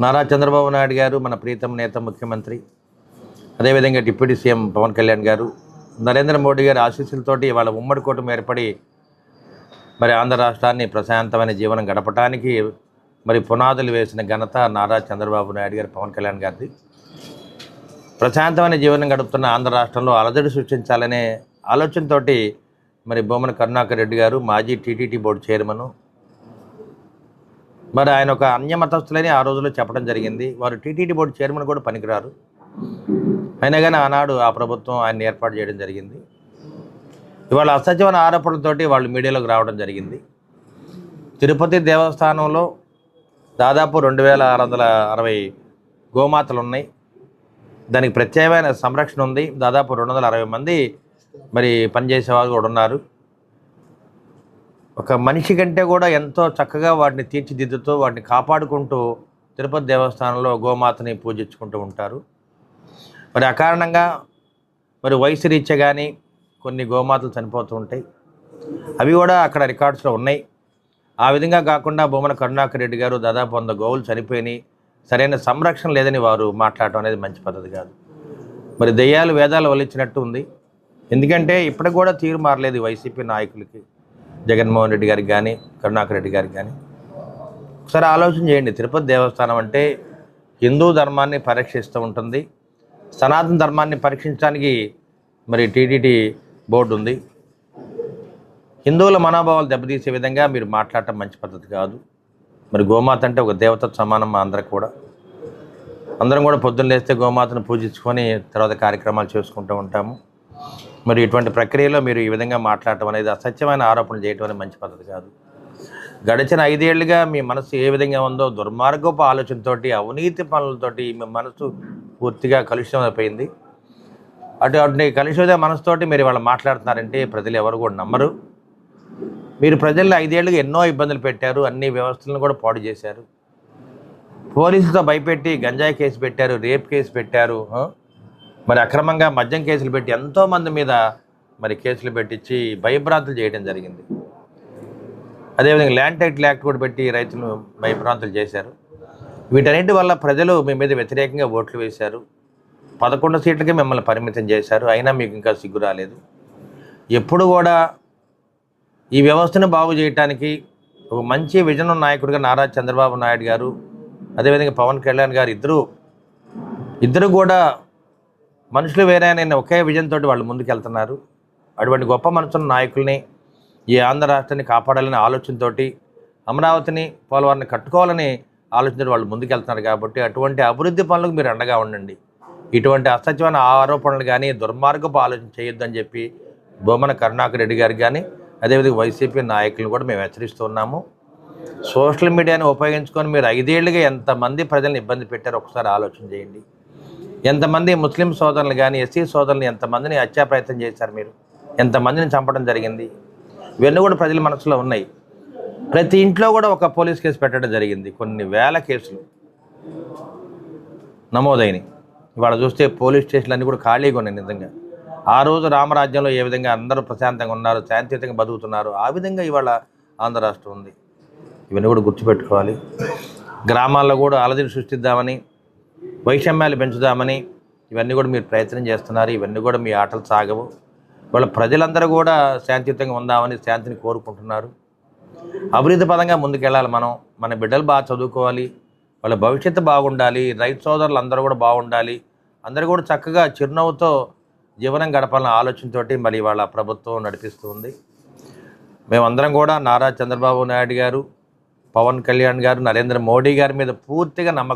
నారా చంద్రబాబు నాయుడు గారు మన ప్రీతం నేత ముఖ్యమంత్రి, అదేవిధంగా డిప్యూటీ సీఎం పవన్ కళ్యాణ్ గారు, నరేంద్ర మోడీ గారి ఆశీస్సులతోటి వాళ్ళ ఉమ్మడి కూటమి ఏర్పడి మరి ఆంధ్ర రాష్ట్రాన్ని ప్రశాంతమైన జీవనం గడపడానికి మరి పునాదులు వేసిన ఘనత నారా చంద్రబాబు నాయుడు గారు, పవన్ కళ్యాణ్ గారిది. ప్రశాంతమైన జీవనం గడుపుతున్న ఆంధ్ర రాష్ట్రంలో అలజడి సృష్టించాలనే ఆలోచనతోటి మరి బొమ్మన కరుణాకర్ రెడ్డి గారు మాజీ టీటీడీ బోర్డు చైర్మన్, మరి ఆయన ఒక అన్యమతస్థులని ఆ రోజుల్లో చెప్పడం జరిగింది. వారు టీటీడీ బోర్డు చైర్మన్ కూడా పనికిరారు. అయినా కానీ ఆనాడు ఆ ప్రభుత్వం ఆయన ఏర్పాటు చేయడం జరిగింది. ఇవాళ అసత్యమైన ఆరోపణలతోటి వాళ్ళు మీడియాలోకి రావడం జరిగింది. తిరుపతి దేవస్థానంలో దాదాపు 2660 గోమాతలు ఉన్నాయి. దానికి ప్రత్యేకమైన సంరక్షణ ఉంది. దాదాపు 260 మంది మరి పనిచేసేవారు కూడా ఉన్నారు. ఒక మనిషి కంటే కూడా ఎంతో చక్కగా వాటిని తీర్చిదిద్దుతూ వాటిని కాపాడుకుంటూ తిరుపతి దేవస్థానంలో గోమాతని పూజించుకుంటూ ఉంటారు. మరి అకారణంగా మరి వయసు రీత్యా కానీ కొన్ని గోమాతలు చనిపోతూ ఉంటాయి. అవి కూడా అక్కడ రికార్డ్స్లో ఉన్నాయి. ఆ విధంగా కాకుండా బొమ్మన కరుణాకర్ రెడ్డి గారు దాదాపు 100 గోవులు చనిపోయినాయి, సరైన సంరక్షణ లేదని వారు మాట్లాడటం అనేది మంచి పద్ధతి కాదు. మరి దెయ్యాలు వేదాలు వల్లించినట్టు ఉంది. ఎందుకంటే ఇప్పటికి కూడా తీరు మారలేదు వైసీపీ నాయకులకి, జగన్మోహన్ రెడ్డి గారికి కానీ కరుణాకర్ రెడ్డి గారికి కానీ. ఒకసారి ఆలోచన చేయండి. తిరుపతి దేవస్థానం అంటే హిందూ ధర్మాన్ని పరీక్షిస్తూ ఉంటుంది. సనాతన ధర్మాన్ని పరీక్షించడానికి మరి టీటీడీ బోర్డు ఉంది. హిందువుల మనోభావాలు దెబ్బతీసే విధంగా మీరు మాట్లాడటం మంచి పద్ధతి కాదు. మరి గోమాత అంటే ఒక దేవతతో సమానం. మా అందరం కూడా పొద్దున్న లేస్తే గోమాతను పూజించుకొని తర్వాత కార్యక్రమాలు చేసుకుంటూ ఉంటాము. మరి ఇటువంటి ప్రక్రియలో మీరు ఈ విధంగా మాట్లాడటం అనేది, అసత్యమైన ఆరోపణలు చేయటం అనేది మంచి పద్ధతి కాదు. గడిచిన 5 ఏళ్లుగా మీ మనసు ఏ విధంగా ఉందో దుర్మార్గపు ఆలోచనతోటి, అవినీతి పనులతోటి మీ మనసు పూర్తిగా కలుషితం అయిపోయింది. అటువంటి కలుషిత మనసుతోటి మీరు వాళ్ళు మాట్లాడుతున్నారంటే ప్రజలు ఎవరు కూడా నమ్మరు. మీరు ప్రజల్లో 5 ఏళ్లుగా ఎన్నో ఇబ్బందులు పెట్టారు, అన్ని వ్యవస్థలను కూడా పాడు చేశారు. పోలీసులతో భయపెట్టి గంజాయి కేసు పెట్టారు, రేప్ కేసు పెట్టారు, మరి అక్రమంగా మద్యం కేసులు పెట్టి ఎంతోమంది మీద మరి కేసులు పెట్టించి భయభ్రాంతులు చేయడం జరిగింది. అదేవిధంగా ల్యాండ్ టైటిల్ యాక్ట్ కూడా పెట్టి రైతులు భయభ్రాంతులు చేశారు. వీటన్నిటి వల్ల ప్రజలు మీ మీద వ్యతిరేకంగా ఓట్లు వేశారు. 11 సీట్లకే మిమ్మల్ని పరిమితం చేశారు. అయినా మీకు ఇంకా సిగ్గు రాలేదు. ఎప్పుడు కూడా ఈ వ్యవస్థను బాగు చేయడానికి ఒక మంచి విజన్ నాయకుడిగా నారా చంద్రబాబు నాయుడు గారు, అదేవిధంగా పవన్ కళ్యాణ్ గారు ఇద్దరు కూడా మనుషులు వేరే అనే ఒకే విజన్ తోటి వాళ్ళు ముందుకెళ్తున్నారు. అటువంటి గొప్ప మనసున్న నాయకుల్ని ఈ ఆంధ్ర రాష్ట్రాన్ని కాపాడాలనే ఆలోచనతోటి, అమరావతిని పోలవరాన్ని కట్టుకోవాలని ఆలోచనతో వాళ్ళు ముందుకెళ్తున్నారు. కాబట్టి అటువంటి అభివృద్ధి పనులకు మీరు అండగా ఉండండి. ఇటువంటి అసత్యమైన ఆరోపణలు కానీ దుర్మార్గపు ఆలోచన చేయొద్దని చెప్పి బొమ్మన కరుణాకర్ రెడ్డి గారికి కానీ అదేవిధంగా వైసీపీ నాయకులను కూడా మేము హెచ్చరిస్తున్నాము. సోషల్ మీడియాని ఉపయోగించుకొని మీరు 5 ఏళ్లుగా ఎంతమంది ప్రజలను ఇబ్బంది పెట్టారో ఒకసారి ఆలోచన చేయండి. ఎంతమంది ముస్లిం సోదరులు కానీ ఎస్సీ సోదరులు ఎంతమందిని హత్యా ప్రయత్నం చేశారు, మీరు ఎంతమందిని చంపడం జరిగింది, ఇవన్నీ కూడా ప్రజల మనసులో ఉన్నాయి. ప్రతి ఇంట్లో కూడా ఒక పోలీస్ కేసు పెట్టడం జరిగింది. కొన్ని వేల కేసులు నమోదైనవి. ఇవాళ చూస్తే పోలీస్ స్టేషన్లు అన్నీ కూడా ఖాళీగా ఉన్నాయి. నిజంగా ఆ రోజు రామరాజ్యంలో ఏ విధంగా అందరూ ప్రశాంతంగా ఉన్నారు, శాంతియుతంగా బతుకుతున్నారు, ఆ విధంగా ఇవాళ ఆంధ్ర రాష్ట్రం ఉంది. ఇవన్నీ కూడా గుర్తుపెట్టుకోవాలి. గ్రామాల్లో కూడా అలజడి సృష్టిద్దామని, వైషమ్యాలు పెంచుదామని ఇవన్నీ కూడా మీరు ప్రయత్నం చేస్తున్నారు. ఇవన్నీ కూడా మీ ఆటలు సాగవు. వాళ్ళ ప్రజలందరూ కూడా శాంతియుతంగా ఉందామని శాంతిని కోరుకుంటున్నారు. అభివృద్ధి పదంగా ముందుకెళ్ళాలి. మన బిడ్డలు బాగా చదువుకోవాలి, వాళ్ళ భవిష్యత్తు బాగుండాలి, రైతు సోదరులు అందరూ కూడా బాగుండాలి, అందరూ కూడా చక్కగా చిరునవ్వుతో జీవనం గడపాలన్న ఆలోచనతోటి మరి వాళ్ళ ప్రభుత్వం నడిపిస్తూ ఉంది. మేమందరం కూడా నారా చంద్రబాబు నాయుడు గారు, పవన్ కళ్యాణ్ గారు, నరేంద్ర మోడీ గారి మీద పూర్తిగా నమ్మకం